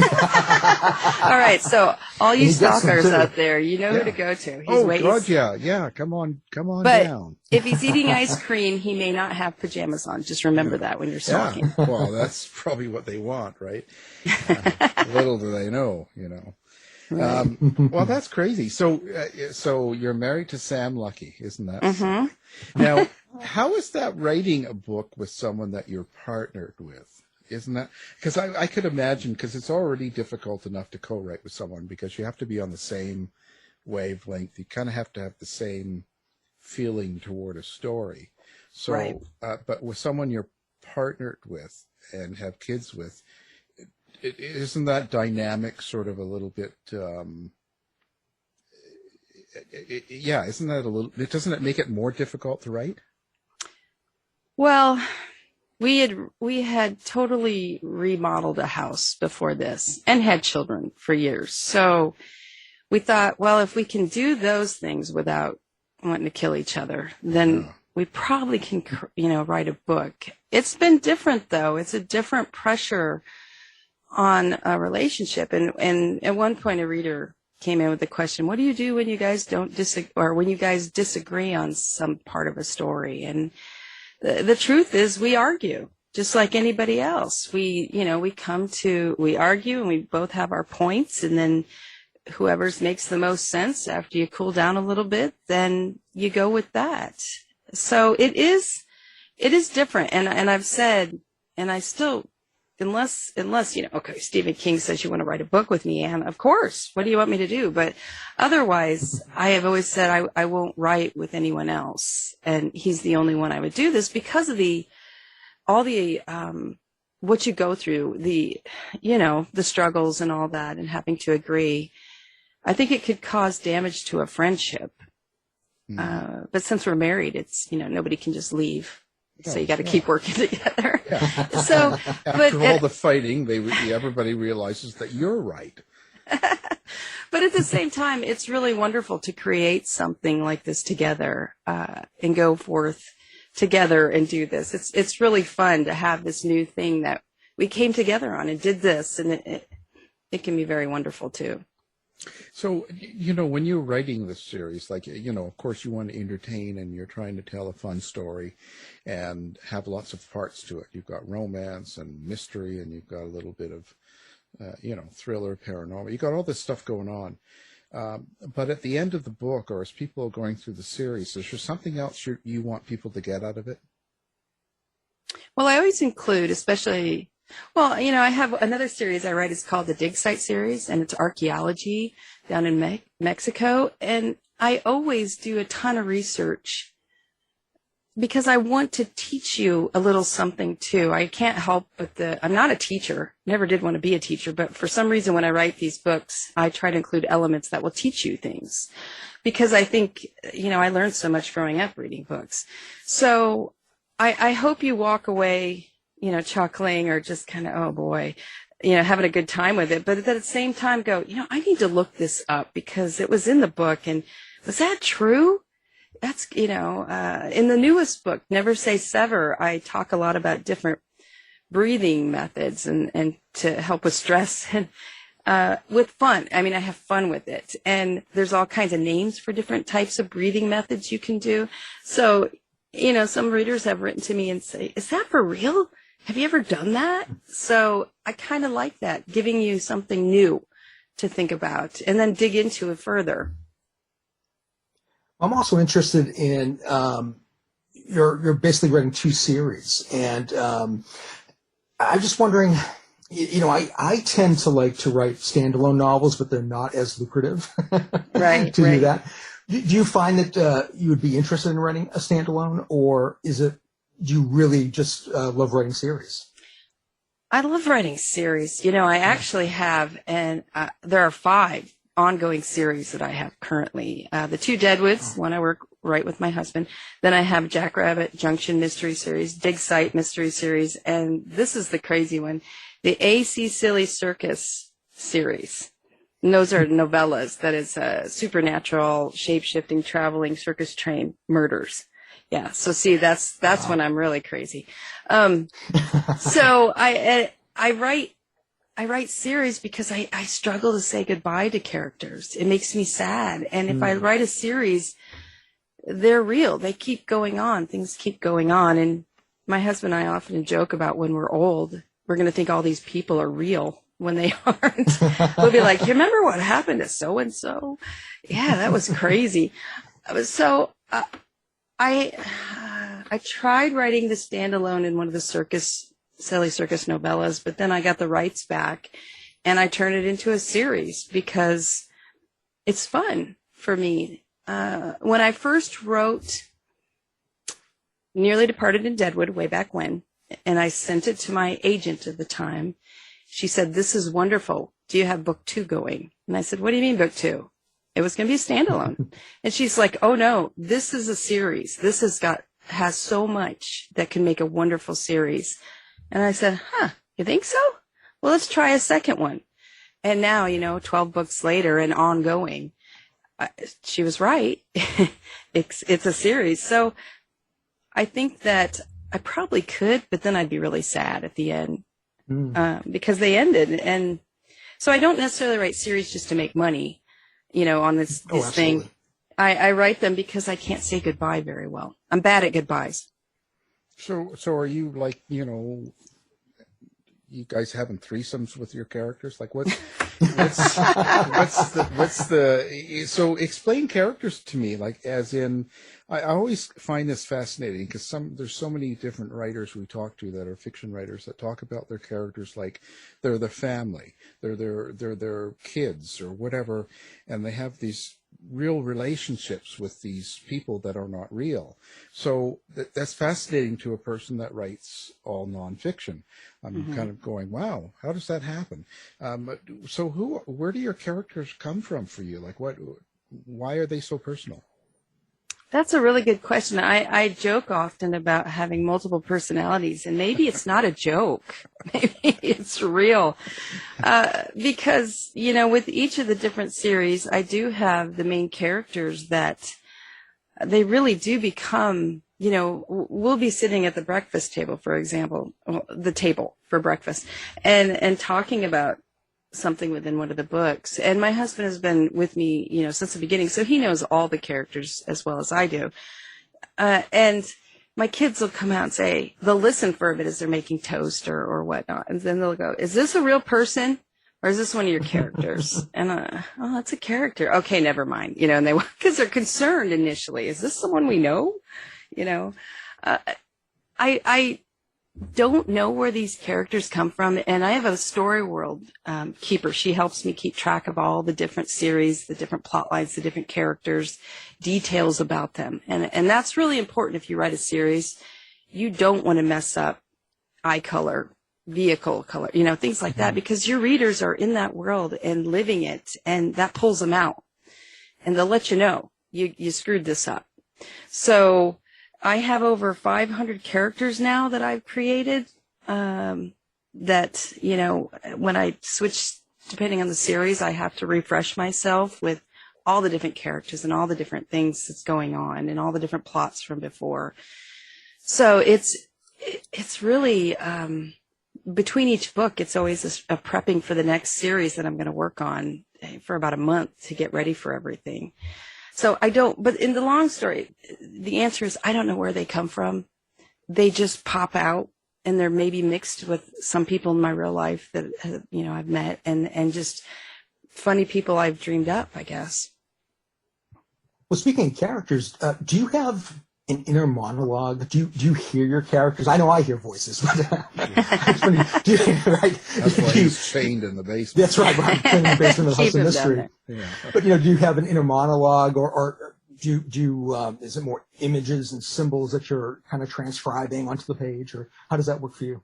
right, so all you stalkers out there, you know who to go to. He's God, yeah. Come on but down. If he's eating ice cream, he may not have pajamas on. Just remember that when you're stalking. Yeah. Well, that's probably what they want, right? Little do they know, Right. Well, that's crazy. So you're married to Sam Lucky, isn't that? Mm-hmm. Now, how is that writing a book with someone that you're partnered with? Isn't that? Because I could imagine, because it's already difficult enough to co-write with someone because you have to be on the same wavelength. You kind of have to have the same feeling toward a story. So, right. But with someone you're partnered with and have kids with, isn't that dynamic sort of a little bit, isn't that a little, doesn't it make it more difficult to write? Well, we had totally remodeled a house before this and had children for years. So we thought, well, if we can do those things without wanting to kill each other, then we probably can, write a book. It's been different though. It's a different pressure on a relationship. And at one point a reader came in with the question, what do you do when you guys when you guys disagree on some part of a story? And the truth is we argue just like anybody else. We argue and we both have our points, and then whoever's makes the most sense after you cool down a little bit, then you go with that. So it is different. And I've said, and I still, unless, okay, Stephen King says you want to write a book with me, Anne, of course, what do you want me to do? But otherwise, I have always said I won't write with anyone else. And he's the only one I would do this because of what you go through, the struggles and all that, and having to agree. I think it could cause damage to a friendship. But since we're married, it's, nobody can just leave. So you got to keep working together. Yeah. So, after all the fighting, everybody realizes that you're right. But at the same time, it's really wonderful to create something like this together, and go forth together and do this. It's really fun to have this new thing that we came together on and did this, and it can be very wonderful too. So, when you're writing this series, of course you want to entertain and you're trying to tell a fun story and have lots of parts to it. You've got romance and mystery, and you've got a little bit of, thriller, paranormal. You've got all this stuff going on. But at the end of the book, or as people are going through the series, is there something else you want people to get out of it? Well, I always include, especially... Well, I have another series I write. It's called the Dig Site series, and it's archaeology down in Mexico. And I always do a ton of research because I want to teach you a little something too. I can't help but I'm not a teacher, never did want to be a teacher, but for some reason when I write these books, I try to include elements that will teach you things because I think, I learned so much growing up reading books. So I hope you walk away chuckling or just kind of, oh boy, having a good time with it. But at the same time go, I need to look this up because it was in the book. And was that true? That's, in the newest book, Never Say Sever, I talk a lot about different breathing methods and to help with stress and with fun. I mean, I have fun with it. And there's all kinds of names for different types of breathing methods you can do. So, some readers have written to me and say, is that for real? Have you ever done that? So I kind of like that, giving you something new to think about and then dig into it further. I'm also interested in you're basically writing two series, and I'm just wondering, I tend to like to write standalone novels, but they're not as lucrative right, to do that. Do you find that you would be interested in writing a standalone, or do you really just love writing series? I love writing series. I actually have, and there are 5 ongoing series that I have currently. The 2 Deadwoods, one I write with my husband. Then I have Jackrabbit Junction Mystery Series, Dig Site Mystery Series, and this is the crazy one, the AC Silly Circus series. And those are novellas. That is supernatural, shape-shifting, traveling circus train murders. Yeah. So see, that's when I'm really crazy. So I write series because I struggle to say goodbye to characters. It makes me sad. And if I write a series, they're real. They keep going on. Things keep going on. And my husband and I often joke about when we're old, we're going to think all these people are real when they aren't. We'll be like, you remember what happened to so-and-so? Yeah, that was crazy. So I tried writing the Standalone in one of the Silly Circus novellas, but then I got the rights back and I turned it into a series because it's fun for me. When I first wrote Nearly Departed in Deadwood way back when, and I sent it to my agent at the time, she said, "This is wonderful. Do you have book 2 going?" And I said, "What do you mean book 2? It was going to be a standalone." And she's like, "Oh no, this is a series. This has so much that can make a wonderful series." And I said, you think so? Well, let's try a second one. And now, 12 books later and ongoing, she was right. It's a series. So I think that I probably could, but then I'd be really sad at the end because they ended. And so I don't necessarily write series just to make money, on this thing. I write them because I can't say goodbye very well. I'm bad at goodbyes. So are you like, you guys having threesomes with your characters? Like what's the so explain characters to me, like as in, I always find this fascinating because there's so many different writers we talk to that are fiction writers that talk about their characters like they're their family, they're their kids or whatever, and they have these real relationships with these people that are not real. So that's fascinating to a person that writes all nonfiction. I'm kind of going, wow, how does that happen? So where do your characters come from for you? Like why are they so personal? That's a really good question. I joke often about having multiple personalities, and maybe it's not a joke. Maybe it's real. Because, with each of the different series, I do have the main characters that they really do become, we'll be sitting at the breakfast table, for example, the table for breakfast, and talking about something within one of the books. And my husband has been with me, since the beginning, so he knows all the characters as well as I do. And my kids will come out and say, they'll listen for a bit as they're making toast or whatnot. And then they'll go, "Is this a real person or is this one of your characters?" And, "Oh, it's a character." "Okay, never mind." And because they're concerned initially. Is this someone we know? I don't know where these characters come from, and I have a story world keeper. She helps me keep track of all the different series, the different plot lines, the different characters, details about them, and that's really important if you write a series. You don't want to mess up eye color, vehicle color, things like that, because your readers are in that world and living it, and that pulls them out, and they'll let you know you screwed this up. So I have over 500 characters now that I've created, that, when I switch, depending on the series, I have to refresh myself with all the different characters and all the different things that's going on and all the different plots from before. So it's really, between each book, it's always a prepping for the next series that I'm going to work on for about a month to get ready for everything. So but in the long story, the answer is I don't know where they come from. They just pop out, and they're maybe mixed with some people in my real life that, I've met and just funny people I've dreamed up, I guess. Well, speaking of characters, do you have an inner monologue? Do you hear your characters? I know I hear voices, but right? That's why he's chained in the basement. That's right, chained in the basement of the House of Mystery. Yeah. But do you have an inner monologue, or do you is it more images and symbols that you're kind of transcribing onto the page, or how does that work for you?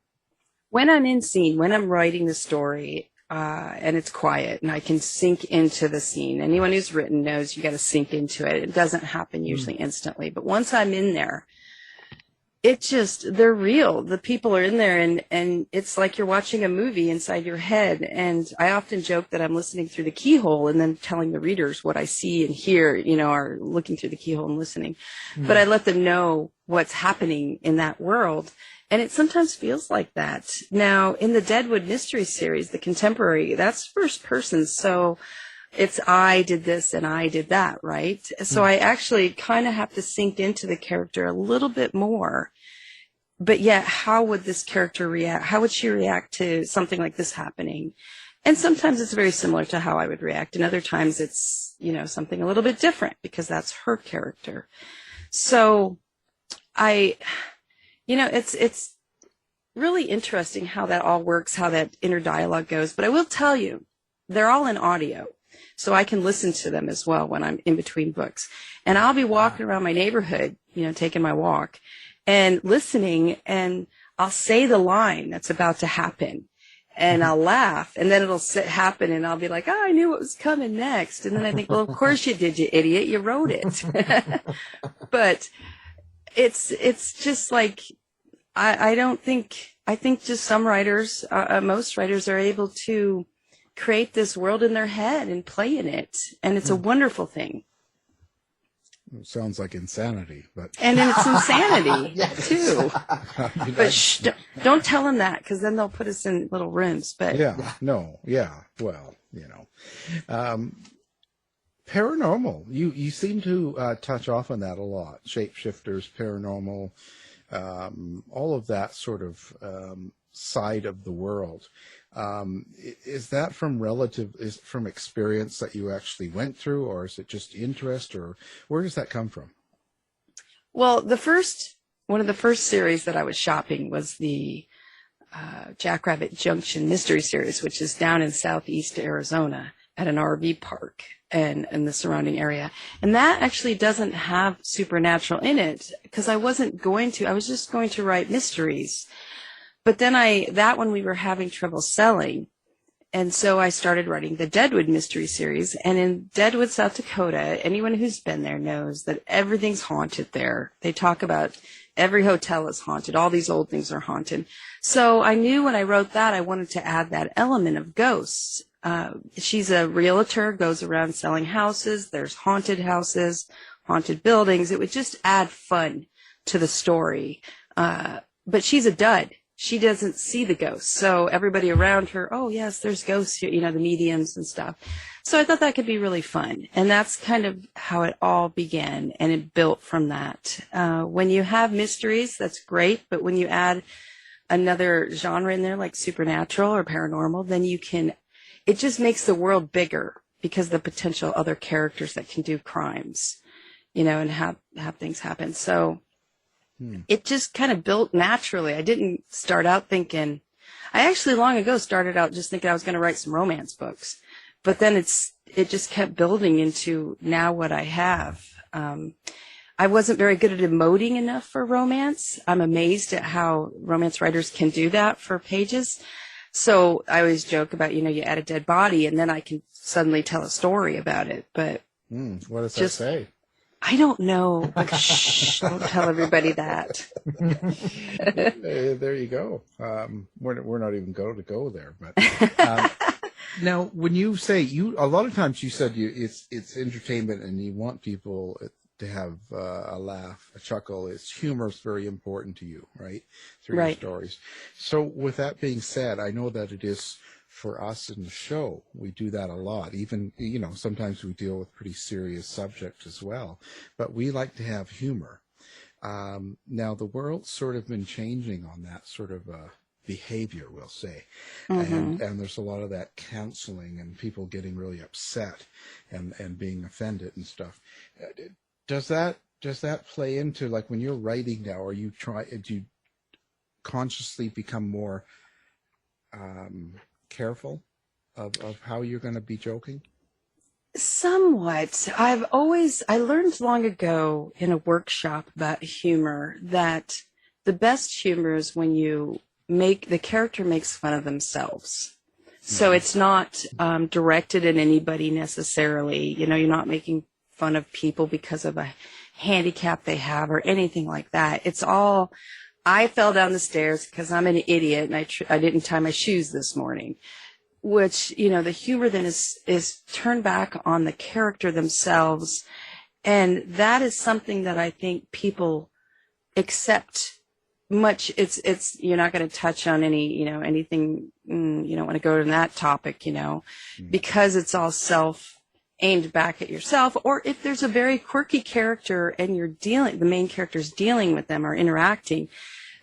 When I'm in scene, when I'm writing the story, and it's quiet and I can sink into the scene. Anyone who's written knows you got to sink into it. It doesn't happen usually instantly, but once I'm in there, they're real. The people are in there and it's like you're watching a movie inside your head. And I often joke that I'm listening through the keyhole and then telling the readers what I see and hear, are looking through the keyhole and listening. But I let them know what's happening in that world. And it sometimes feels like that. Now, in the Deadwood Mystery Series, the contemporary, that's first person. So it's I did this and I did that, right? So I actually kind of have to sink into the character a little bit more. But yet, how would this character react? How would she react to something like this happening? And sometimes it's very similar to how I would react. And other times it's, something a little bit different because that's her character. So it's really interesting how that all works, how that inner dialogue goes. But I will tell you, they're all in audio. So I can listen to them as well when I'm in between books. And I'll be walking around my neighborhood, taking my walk and listening, and I'll say the line that's about to happen. And I'll laugh, and then it'll happen, and I'll be like, oh, I knew what was coming next. And then I think, well, of course you did, you idiot. You wrote it. But it's just like, I think just some writers, most writers are able to create this world in their head and play in it. And it's a wonderful thing. It sounds like insanity, but. And it's insanity too. But don't tell them that, because then they'll put us in little rooms. But well, paranormal. You seem to touch off on that a lot. Shapeshifters, paranormal, all of that sort of side of the world. Is that from experience that you actually went through, or is it just interest, or where does that come from? Well, one of the first series that I was shopping was the Jackrabbit Junction Mystery Series, which is down in southeast Arizona at an RV park and in the surrounding area. And that actually doesn't have supernatural in it, because I was just going to write mysteries. But then that one we were having trouble selling. And so I started writing the Deadwood Mystery Series. And in Deadwood, South Dakota, anyone who's been there knows that everything's haunted there. They talk about every hotel is haunted. All these old things are haunted. So I knew when I wrote that, I wanted to add that element of ghosts. She's a realtor, goes around selling houses. There's haunted houses, haunted buildings. It would just add fun to the story. But she's a dud. She doesn't see the ghosts. So everybody around her, oh, yes, there's ghosts here, the mediums and stuff. So I thought that could be really fun. And that's kind of how it all began, and it built from that. When you have mysteries, that's great. But when you add another genre in there, like supernatural or paranormal, then it just makes the world bigger, because the potential other characters that can do crimes, and have things happen. So it just kind of built naturally. I didn't start out thinking, I actually long ago started out just thinking I was going to write some romance books, but then it just kept building into now what I have. I wasn't very good at emoting enough for romance. I'm amazed at how romance writers can do that for pages. So I always joke about, you add a dead body and then I can suddenly tell a story about it. But what does that say? I don't know, but shh, don't tell everybody that. There you go. We're not even going to go there, but now when you say a lot of times you said it's entertainment and you want people to have a laugh, a chuckle. Humor is very important to you, right? Through your stories. So with that being said, I know that it is. For us in the show, we do that a lot. Even, sometimes we deal with pretty serious subjects as well. But we like to have humor. Now, the world's sort of been changing on that sort of behavior, we'll say. Mm-hmm. And there's a lot of that canceling and people getting really upset and being offended and stuff. Does that play into, like, when you're writing now, do you consciously become more careful of how you're going to be joking? Somewhat. I learned long ago in a workshop about humor that the best humor is when you the character makes fun of themselves. So it's not directed at anybody necessarily. You know, you're not making fun of people because of a handicap they have or anything like that. It's all, I fell down the stairs because I'm an idiot and I didn't tie my shoes this morning. Which, you know, the humor then is turned back on the character themselves. And that is something that I think people accept much. It's, you're not going to touch on any, you know, anything, you don't want to go to that topic, you know, because it's all aimed back at yourself. Or if there's a very quirky character and the main character's dealing with them or interacting,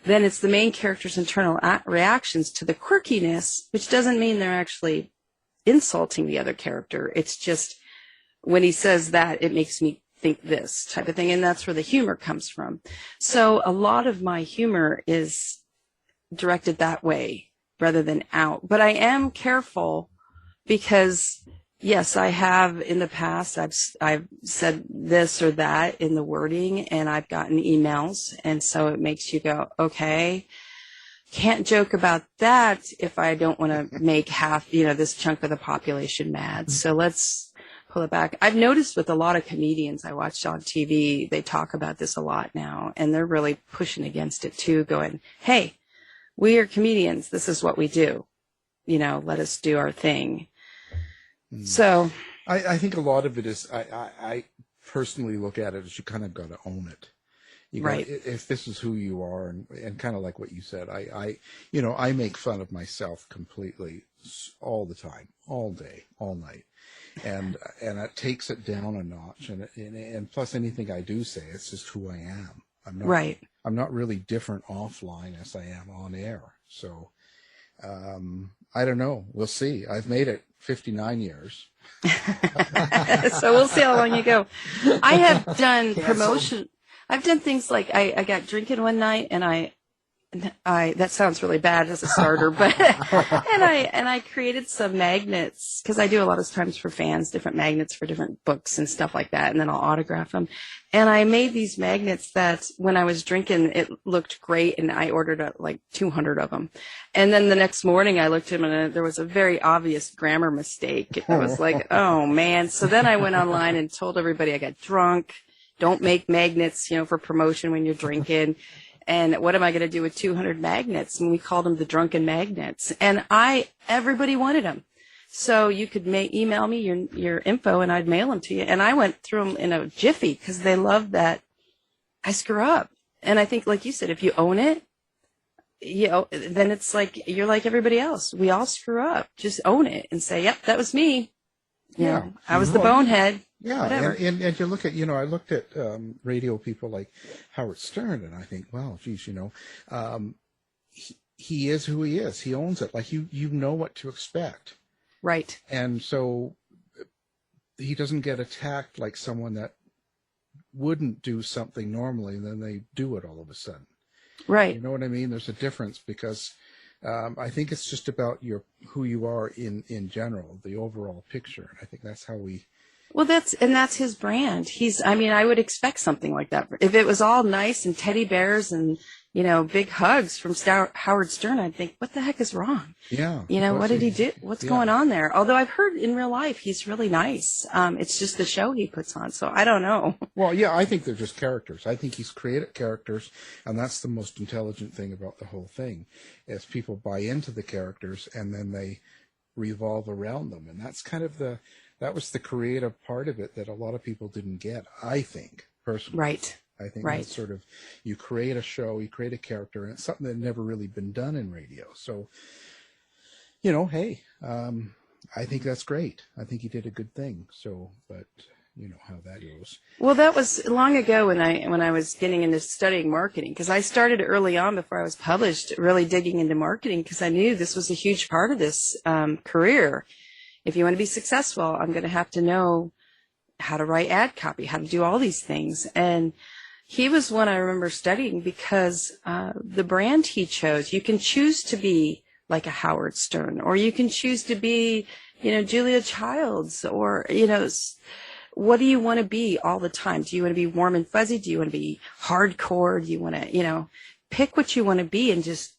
then it's the main character's internal reactions to the quirkiness, which doesn't mean they're actually insulting the other character. It's just when he says that, it makes me think this type of thing. And that's where the humor comes from. So a lot of my humor is directed that way rather than out. But I am careful because, yes, I have in the past, I've said this or that in the wording, and I've gotten emails, and so it makes you go, okay, can't joke about that if I don't want to make half, you know, this chunk of the population mad. So let's pull it back. I've noticed with a lot of comedians I watched on TV, they talk about this a lot now, and they're really pushing against it too, going, hey, we are comedians. This is what we do. You know, let us do our thing. So I think a lot of it is, I personally look at it as you kind of got to own it. You right. If this is who you are, and kind of like what you said, I make fun of myself completely all the time, all day, all night. And it takes it down a notch. And plus anything I do say, it's just who I am. I'm not really different offline as I am on air. So, I don't know. We'll see. I've made it 59 years. So we'll see how long you go. I have done promotion. I've done things like I got drinking one night and I that sounds really bad as a starter, but and I created some magnets because I do a lot of times for fans, different magnets for different books and stuff like that, and then I'll autograph them. And I made these magnets that when I was drinking, it looked great, and I ordered like 200 of them. And then the next morning, I looked at them, and there was a very obvious grammar mistake. I was like, oh man! So then I went online and told everybody I got drunk. Don't make magnets, you know, for promotion when you're drinking. And what am I going to do with 200 magnets? And we called them the drunken magnets. And everybody wanted them. So you could email me your info and I'd mail them to you. And I went through them in a jiffy because they love that I screw up. And I think, like you said, if you own it, you know, then it's like, you're like everybody else. We all screw up. Just own it and say, yep, that was me. You know, I was the bonehead. Yeah, whatever. And you look at, you know, I looked at radio people like Howard Stern, and I think, well, geez, you know, he is who he is. He owns it. Like you know what to expect. Right. And so he doesn't get attacked like someone that wouldn't do something normally, and then they do it all of a sudden. Right. You know what I mean? There's a difference because I think it's just about who you are in general, the overall picture. I think that's how we. Well, that's his brand. I would expect something like that. If it was all nice and teddy bears and, you know, big hugs from Howard Stern, I'd think, what the heck is wrong? Yeah. You know, what did he do? What's going on there? Although I've heard in real life, he's really nice. It's just the show he puts on. So I don't know. Well, yeah, I think they're just characters. I think he's created characters, and that's the most intelligent thing about the whole thing, is people buy into the characters and then they revolve around them. And that's kind of that was the creative part of it that a lot of people didn't get, I think, personally. Right. I think right. that's sort of, you create a show, you create a character, and it's something that had never really been done in radio. So, you know, hey, I think that's great. I think he did a good thing. So, but you know how that goes. Well, that was long ago when I was getting into studying marketing, because I started early on before I was published, really digging into marketing, because I knew this was a huge part of this career. If you want to be successful, I'm going to have to know how to write ad copy, how to do all these things. And he was one I remember studying because the brand he chose, you can choose to be like a Howard Stern, or you can choose to be, you know, Julia Childs, or, you know, what do you want to be all the time? Do you want to be warm and fuzzy? Do you want to be hardcore? Do you want to, you know, pick what you want to be and just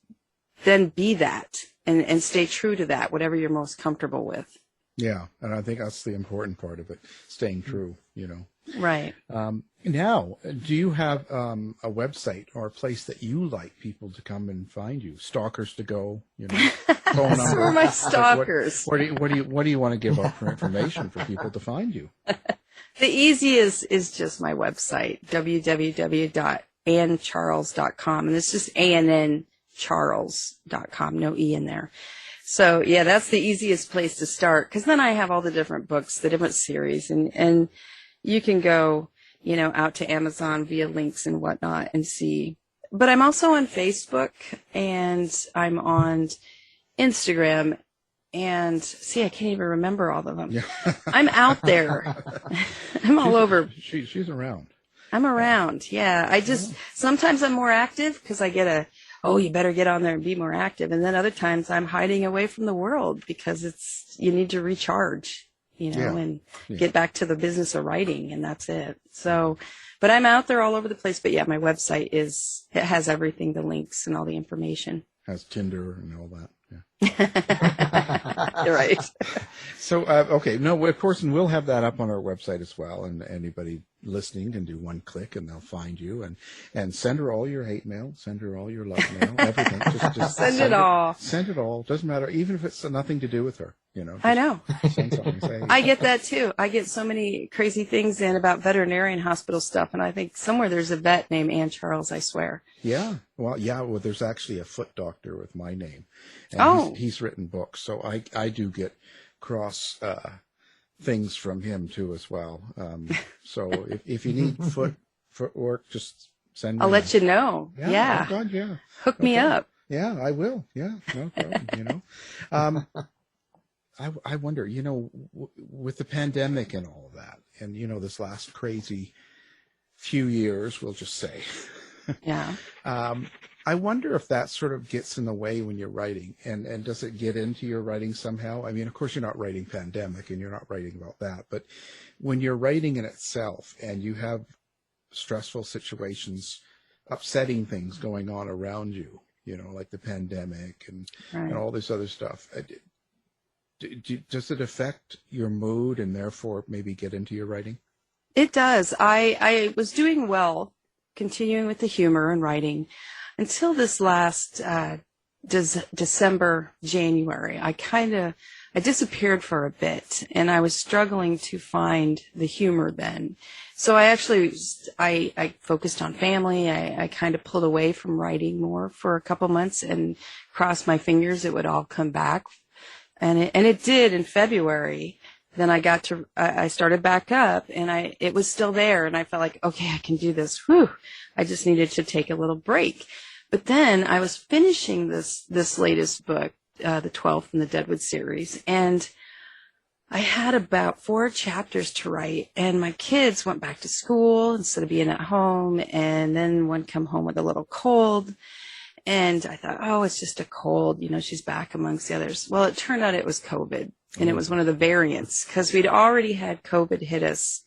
then be that and stay true to that, whatever you're most comfortable with. Yeah, and I think that's the important part of it, staying true, Right. Now, do you have a website or a place that you like people to come and find you? Stalkers to go, phone number. Who are my stalkers? What do you want to give up for information for people to find you? The easiest is just my website, www.anncharles.com, and it's just ANNCharles.com, no E in there. So yeah, that's the easiest place to start, because then I have all the different books, the different series, and you can go, out to Amazon via links and whatnot and see. But I'm also on Facebook, and I'm on Instagram, and see, I can't even remember all of them. Yeah. I'm out there. I'm all over. She's around. I'm around. Yeah. Sometimes I'm more active because I get you better get on there and be more active. And then other times I'm hiding away from the world because you need to recharge, and get back to the business of writing, and that's it. So, but I'm out there all over the place. But yeah, my website it has everything, the links and all the information. Has Tinder and all that. Yeah. You're right. So, okay. No, of course, and we'll have that up on our website as well. And anybody listening can do one click and they'll find you and send her all your hate mail, send her all your love mail, everything. Just send it all. Send it all. Doesn't matter. Even if it's nothing to do with her, I know. Send something. Say, I get that too. I get so many crazy things in about veterinarian hospital stuff. And I think somewhere there's a vet named Ann Charles, I swear. Yeah. Well, there's actually a foot doctor with my name. And he's written books. So I do get cross things from him too as well. So if you need foot work, just send me. I'll let you know. Yeah. Oh God, yeah. Hook me up. Yeah, I will. Yeah, no problem. I wonder, with the pandemic and all of that, and this last crazy few years, we'll just say. Yeah. I wonder if that sort of gets in the way when you're writing, and does it get into your writing somehow? I mean, of course, you're not writing pandemic, and you're not writing about that, but when you're writing in itself, and you have stressful situations, upsetting things going on around you, like the pandemic and all this other stuff, does it affect your mood and therefore maybe get into your writing? It does. I was doing well, continuing with the humor and writing, until this last December, January. I disappeared for a bit, and I was struggling to find the humor then. So I focused on family. I kind of pulled away from writing more for a couple months and crossed my fingers it would all come back. And it did in February. Then I started back up, and it was still there, and I felt like, okay, I can do this. Whew. I just needed to take a little break. But then I was finishing this latest book, the 12th in the Deadwood series, and I had about 4 chapters to write, and my kids went back to school instead of being at home, and then one come home with a little cold. And I thought, it's just a cold, she's back amongst the others. Well, it turned out it was COVID, and it was one of the variants, because we'd already had COVID hit us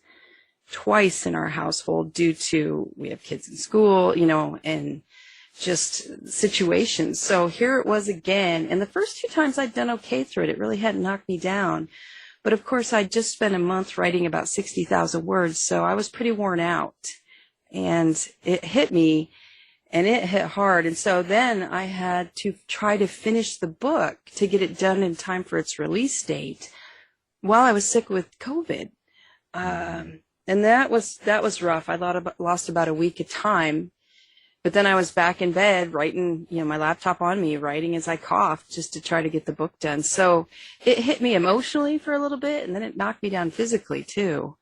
twice in our household due to, we have kids in school, and just situations. So here it was again. And the first 2 times I'd done okay through it. It really hadn't knocked me down. But of course, I just spent a month writing about 60,000 words, so I was pretty worn out. And it hit me. And it hit hard. And so then I had to try to finish the book to get it done in time for its release date while I was sick with COVID. And that was rough. I lost about a week of time. But then I was back in bed writing, my laptop on me, writing as I coughed just to try to get the book done. So it hit me emotionally for a little bit, and then it knocked me down physically too.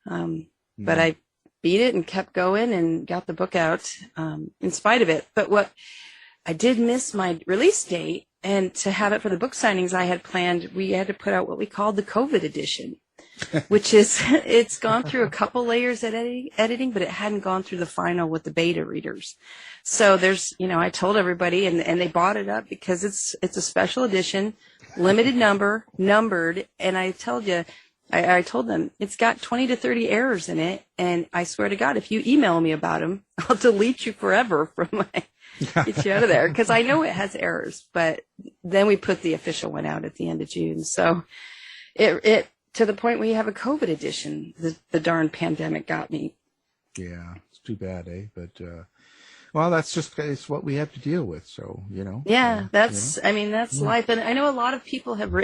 But I beat it and kept going and got the book out in spite of it. But I did miss my release date, and to have it for the book signings I had planned, we had to put out what we called the COVID edition, which is, it's gone through a couple layers of editing, but it hadn't gone through the final with the beta readers. So there's, I told everybody, and they bought it up because it's a special edition, limited numbered, and I told you, I told them it's got 20 to 30 errors in it, and I swear to God, if you email me about them, I'll delete you forever from my get you out of there, because I know it has errors. But then we put the official one out at the end of June, so it to the point where you have a COVID edition. The darn pandemic got me. Yeah, it's too bad, eh? But well, it's what we have to deal with. So Yeah, that's life, and I know a lot of people have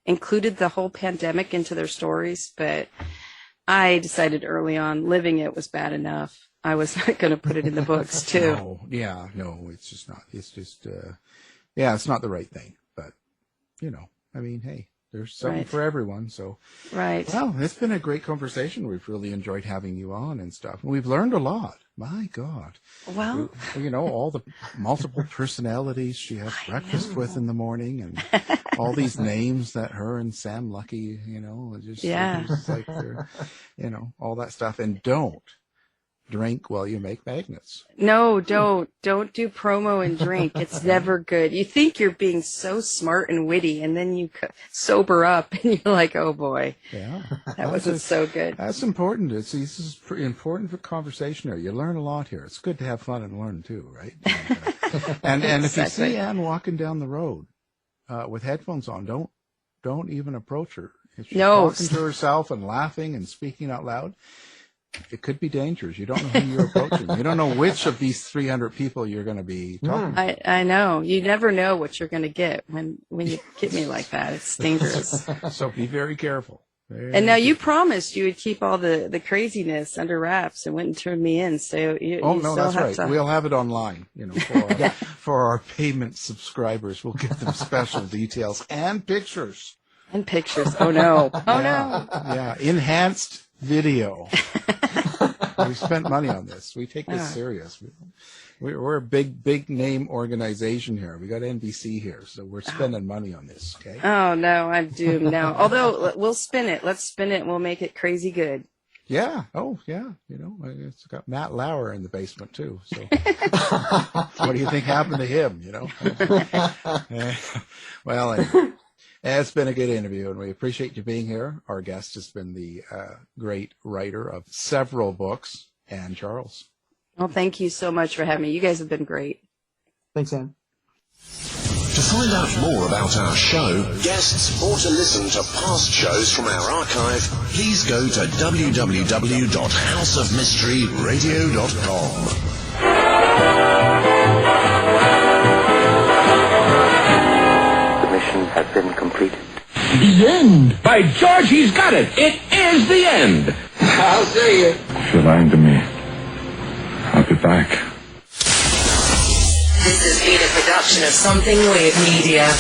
included the whole pandemic into their stories, but I decided early on living it was bad enough. I was not going to put it in the books too. No, it's just not. It's just, it's not the right thing. But, hey, there's something for everyone. So, right. Well, it's been a great conversation. We've really enjoyed having you on and stuff. And we've learned a lot. My God. Well, all the multiple personalities she has breakfast with in the morning, and all these names that her and Sam Lucky, just like they're, all that stuff. And don't drink while you make magnets. No, don't do promo and drink. It's never good. You think you're being so smart and witty, and then you sober up and you're like, oh boy, that wasn't so good. That's important. This is pretty important for conversation here. You learn a lot here. It's good to have fun and learn too, right? And if you see Anne walking down the road with headphones on, don't even approach her. If she's talking to herself and laughing and speaking out loud, it could be dangerous. You don't know who you're approaching. You don't know which of these 300 people you're going to be talking to. I know. You never know what you're going to get when you get me like that. It's dangerous. So be very careful. And now you promised you would keep all the craziness under wraps and wouldn't turn me in. So that's right. We'll have it online. For our payment subscribers, we'll give them special details and pictures. And pictures. Oh no. Oh no. Yeah. Enhanced video. We spent money on this. We take this serious. We're a big name organization here. We got NBC here, so we're spending money on this. Okay. Oh no, I'm doomed now. Although we'll spin it. Let's spin it. And we'll make it crazy good. Yeah. Oh yeah. It's got Matt Lauer in the basement too. So what do you think happened to him? Well. Anyway. It's been a good interview, and we appreciate you being here. Our guest has been the great writer of several books, Anne Charles. Well, thank you so much for having me. You guys have been great. Thanks, Anne. To find out more about our show, guests, or to listen to past shows from our archive, please go to www.houseofmysteryradio.com. Has been completed. The end. By George, he's got it. It is the end. I'll see you. If you're lying to me, I'll be back. This has been a production of Something Weird Media.